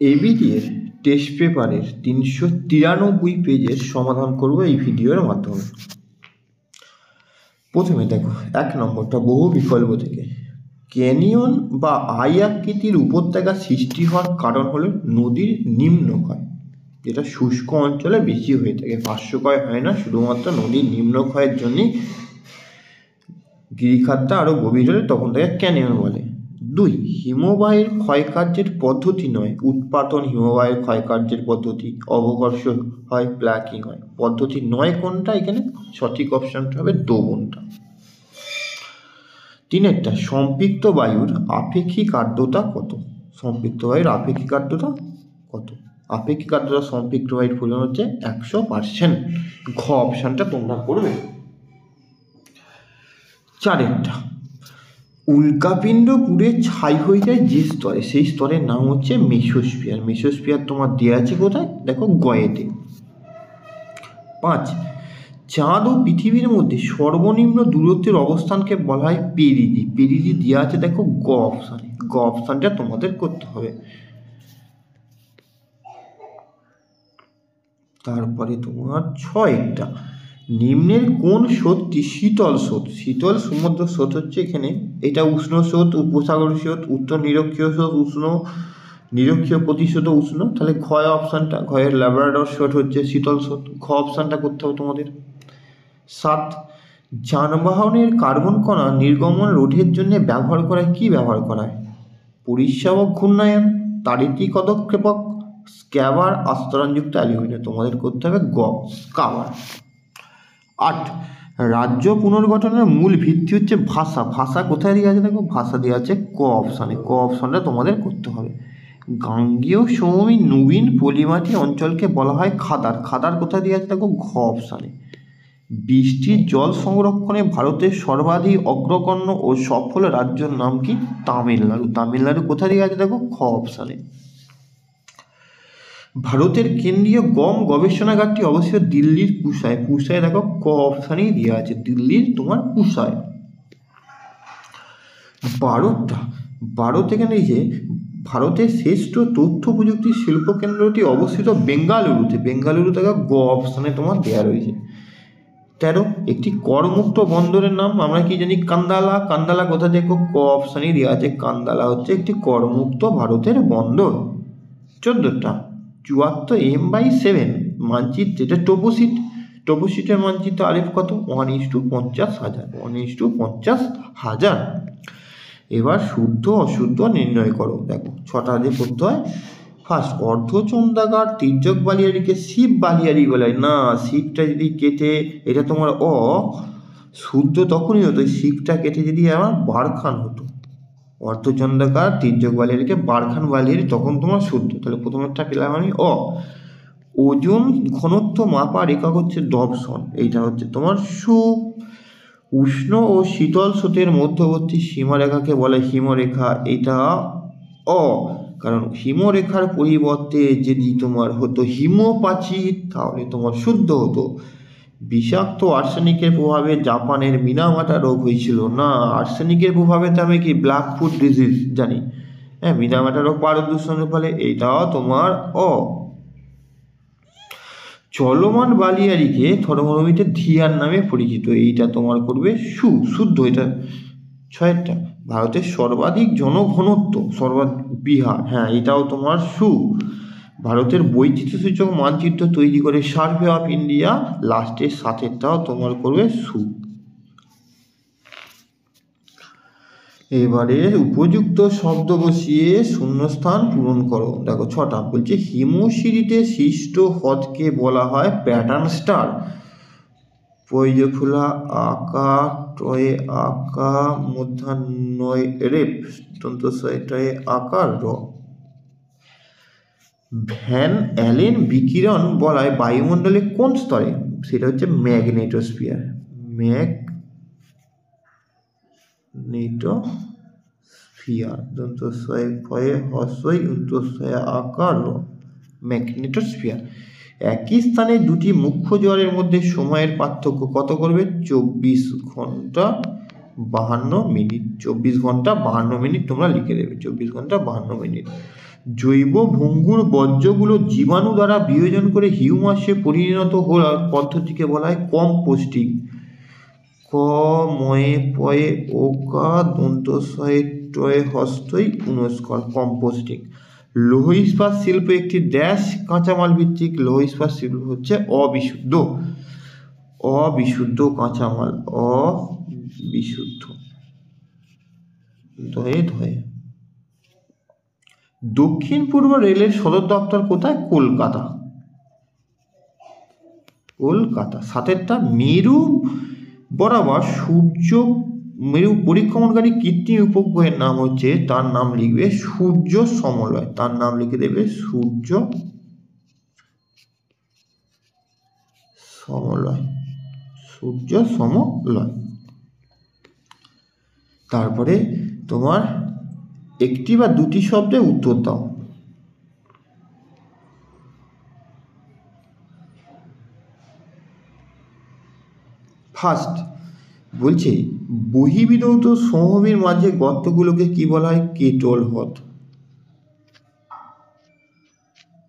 এবিটিএর test পেপারের 393 পেজের সমাধান করব এই ভিডিওর মাধ্যমে। প্রথমে দেখো 1 নম্বরটা বহু বিকল্প থেকে, ক্যানিয়ন বা আই আকৃতির উপত্যকা সৃষ্টি হওয়ার কারণ হলো নদীর নিম্নক্ষয়, যেটা শুষ্ক অঞ্চলে বেশি হয়ে থাকে, পার্শ্বক্ষয় হয় না, শুধুমাত্র নদীর নিম্নক্ষয়ের জন্যই গিরিখাতটা আরও গভীর হলে তখন তাকে ক্যানিয়ন বলে। 2, হিমবাহের ক্ষয়কার্যের পদ্ধতি নয়, উৎপাটন হিমবাহের ক্ষয়কার্যের পদ্ধতি, অবকর্ষ হয়, প্ল্যাকিং হয়, পদ্ধতি নয় কোনটা, এখানে সঠিক অপশানটা হবে দোবনটা। 3, সম্পৃক্ত বায়ুর আপেক্ষিক আর্দ্রতা কত? সম্পৃক্ত বায়ুর আপেক্ষিক আর্দ্রতা কত? আপেক্ষিক আর্দ্রতা সম্পৃক্ত বায়ুর পরিমাণ হচ্ছে 100%। ঘ অপশানটা তোমরা করবে। 4, উল্কাপিণ্ড পুড়ে ছাই হয়ে যায় যে স্তরে, সেই স্তরের নাম হচ্ছে মেসোস্ফিয়ার। মেসোস্ফিয়ার তোমার দেওয়া আছে কোথায়, দেখো গয়েতে। 5, চাঁদ ও পৃথিবীর মধ্যে সর্বনিম্ন দূরত্বের অবস্থানকে বলা হয় পেরিধি। পেরিধি দেওয়া আছে দেখো গ অপশানে, গ অপশানটা তোমাদের করতে হবে। তারপরে তোমার 6টা, নিম্নের কোন স্রোতটি শীতল স্রোত? শীতল সমুদ্র স্রোত হচ্ছে এখানে, এটা উষ্ণ স্রোত, উপসাগরীয় স্রোত, উত্তর নিরক্ষীয় স্রোত, উষ্ণ নিরক্ষীয় প্রতিশোধ উষ্ণ, তাহলে ক্ষয় অপশানটা, ক্ষয়ের ল্যাব্রাডর স্রোত হচ্ছে শীতল স্রোত, খ অপশানটা করতে হবে তোমাদের। 7, যানবাহনের কার্বন কণা নির্গমন রোধের জন্য ব্যবহার করা কি ব্যবহার করা হয়? পরিশ্রাবক ঘূর্ণায়ন, তাড়িতি পদক্ষেপক, স্ক্যাবার, আস্তরণযুক্ত অ্যালুমিনিয়াম, তোমাদের করতে হবে গ স্ক্যাবার। 8, রাজ্য পুনর্গঠনের মূল ভিত্তি হচ্ছে ভাষা। ভাষা কোথায় দেওয়া আছে দেখো, ভাষা দেওয়া আছে ক অপশানে, ক অপশানটা তোমাদের করতে হবে। গাঙ্গেয় সমভূমি নবীন পলিমাটি অঞ্চলকে বলা হয় খাদার। খাদার কোথায় দেওয়া আছে দেখো ঘ অপশানে। বৃষ্টির জল সংরক্ষণে ভারতের সর্বাধিক অগ্রগণ্য ও সফল রাজ্যের নাম কি? তামিলনাড়ু। তামিলনাড়ু কোথায় দেওয়া আছে দেখো খ অপশানে। ভারতের কেন্দ্রীয় গম গবেষণাগারটি অবশ্য দিল্লির পুসায়। পুসায় দেখো ক অপশানেই দেওয়া আছে, দিল্লির তোমার পুসায়। 12 এখানে যে ভারতের শ্রেষ্ঠ তথ্য প্রযুক্তি শিল্প কেন্দ্রটি অবস্থিত বেঙ্গালুরুতে। বেঙ্গালুরু থেকে গ অপশানে তোমার দেওয়া রয়েছে। 13, একটি করমুক্ত বন্দরের নাম আমরা কি জানি? কান্দালা। কান্দালা কোথা দেখো ক অপশানেই দেওয়া আছে, কান্দালা হচ্ছে একটি করমুক্ত ভারতের বন্দর। 14টা, 74M/7 মানচিত্র, এটা টোপোশিট। টোপোশিটের মানচিত্র আরেফ কত? 1:50,000, 1:50,000। এবার শুদ্ধ অশুদ্ধ নির্ণয় করো। দেখো 6টা যে করতে হয়। ফার্স্ট, অর্ধচন্দ্রাকার তির্যক বালিয়াড়িকে শিব বালিয়াড়ি বলে না, শিবটা যদি কেটে, এটা তোমার অ শুদ্ধ তখনই হতো, শিবটা কেটে যদি আমার বারখান হতো, অর্ধচন্দ্রাকার তির্যক বালিয়াড়িকে বারখান বালিয়াড়ি, তখন তোমার শুদ্ধ। তাহলে প্রথমেরটা পেলাম আমি অ। ওজন ঘনত্ব মাপার একক হচ্ছে ডবসন, এইটা হচ্ছে তোমার সু। উষ্ণ ও শীতল স্রোতের মধ্যবর্তী সীমারেখাকে বলে হিমরেখা, এটা অ। কারণ হিমরেখার পরিবর্তে যদি তোমার হতো হিমপ্রাচীর তাহলে তোমার শুদ্ধ হতো। বিষাক্ত আর্সেনিকের প্রভাবে জাপানের মিনামাটা রোগ হয়েছিল না, আর্সেনিকের প্রভাবে তো আমি কি ব্ল্যাক ফুট ডিজিজ জানি, হ্যাঁ, মিনামাটা রোগ পারদ দূষণের ফলে, এইটাও তোমার অ। চলমান বালিয়াড়িকে থর্মোমিটার ধিয়ার নামে পরিচিত, এইটা তোমার করবে সু, শুদ্ধ এটা। 6টা, ভারতের সর্বাধিক জনঘনত্ব বিহার, হ্যাঁ এটাও তোমার সু। ভারতের বৈচিত্র্যসূচক মানচিত্র তৈরি করে সার্ভে অফ ইন্ডিয়া, লাস্টের 7টাও তোমার করবে সু। এবারে উপযুক্ত শব্দ বসিয়ে শূন্যস্থান পূরণ করো। দেখো 6টা বলছে, হিমশিরিতে সৃষ্ট হ্রদকে বলা হয় প্যাটার্ন স্টার। পয়জফুলা আকা টয়ে আকা মধ্যাহ্নয় রেপ দন্তস্বয়টায় আকার র। ভ্যান অ্যালেন বিকিরণ বলায় বায়ুমণ্ডলে কোন স্তরে? সেটা হচ্ছে ম্যাগনেটোস্ফিয়ার। ম্যাগনেটোস্ফিয়ার দন্তস্বয় ফয়ে হস্যই উন্তস্বয় আকার র, ম্যাগনেটোস্ফিয়ার। একই স্থানে দুটি মুখ্য জোয়ারের মধ্যে সময়ের পার্থক্য কত করবে? 24 ঘন্টা 52 মিনিট। 24 ঘন্টা 52 মিনিট তোমরা লিখে দেবে, 24 ঘন্টা 52 মিনিট। জৈব ভঙ্গুর বর্জ্যগুলো জীবাণু দ্বারা বিয়োজন করে হিউমাসে পরিণত হওয়ার পদ্ধতিকে বলা হয় কম্পোস্টিং। ক ময়ে পয়ে ওকা দন্ত শয়ে টয়ে হস্তই পুনস্কর, কম্পোস্টিং। লৌহ ইস্পাত শিল্প একটি ড্যাশ কাঁচামাল ভিত্তিক। লৌহ ইস্পাত শিল্প হচ্ছে অবিশুদ্ধ কাঁচামাল, অবিশুদ্ধ। ধয়ে ধয়ে। দক্ষিণ পূর্ব রেলের সদর দপ্তর কোথায়? কলকাতা। কলকাতা। সাতেরটা, মেরু বরাবর মেরু পরিক্রমণকারী কৃত্রিম উপগ্রহের নাম হচ্ছে, তার নাম লিখবে সূর্য সমলয়। তার নাম লিখে দেবে সূর্য সমলয়, সূর্য সমলয়। তারপরে তোমার একটি বা দুটি শব্দে উত্তর দাও। ফার্স্ট বলছে বহির্বিধৌত সমভূমির মাঝে গর্তগুলোকে কি বলা হয়? কেটল হ্রদ।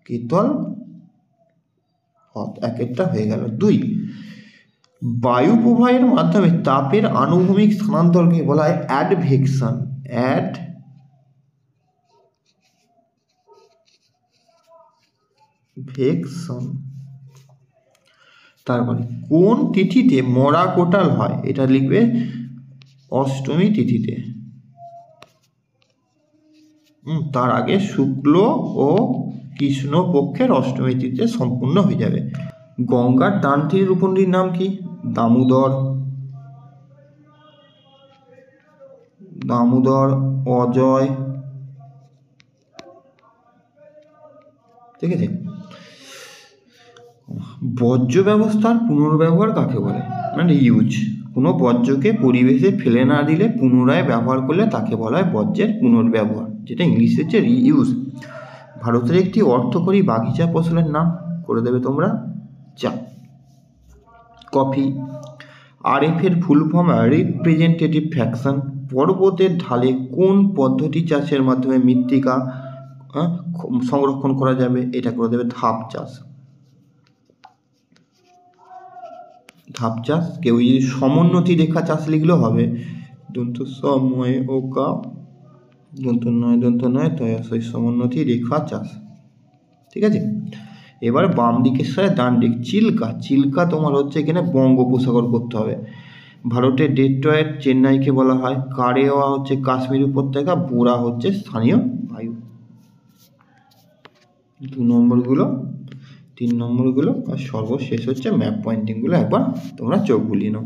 কেটল হ্রদ, এক একটা হয়ে গেল। 2, বায়ু প্রবাহের মাধ্যমে তাপের আনুভূমিক স্থানান্তরকে বলা হয় অ্যাডভেকশন। অ্যাডভেকশন। তারপরে কোন তিথিতে মরা কোটাল হয়? এটা লিখবে অষ্টমী তিথিতে। তার আগে শুক্ল ও কৃষ্ণ পক্ষের অষ্টমী তিথিতে সম্পূর্ণ হয়ে যাবে। গঙ্গার ডান তীরের উপনদীর নাম কি? দামোদর, অজয়। ঠিক আছে। বর্জ্য ব্যবস্থার পুনর্ব্যবহার কাকে বলে? মানে ইউজ। কোনো বর্জ্যকে পরিবেশে ফেলে না দিলে পুনরায় ব্যবহার করলে তাকে বলা হয় বর্জ্যের পুনর্ব্যবহার, যেটা ইংলিশে হচ্ছে রিইউজ। ভারতের একটি অর্থকরী বাগিচা ফসলের নাম করে দেবে তোমরা চা। কফি। RF এর ফুল ফর্ম রিপ্রেজেন্টেটিভ ফ্র্যাকশন। পর্বতের ঢালে কোন পদ্ধতি চাষের মাধ্যমে মৃত্তিকা সংরক্ষণ করা যাবে? এটা করে দেবে ধাপ চাষ। ধাপ চাষ। কেউ যদি সমোন্নতি রেখা চাষ লিখলেও হবে, দন্ত সময় ওকা দন্ত নয় তয়াশয়, সমোন্নতি রেখা চাষ। ঠিক আছে। এবার বাম দিকের সাথে ডান দিক। চিল্কা তোমার হচ্ছে এখানে বঙ্গোপসাগর করতে হবে। ভারতের ডেট্রয়েট চেন্নাইকে বলা হয়। কারেওয়া হচ্ছে কাশ্মীর উপত্যকা। বোরা হচ্ছে স্থানীয় বায়ু। 2 নম্বরগুলো, 3 নম্বরগুলো, আর সর্বশেষ হচ্ছে ম্যাপ পয়েন্টিংগুলো একবার তোমরা চোখ বুলিয়ে নাও।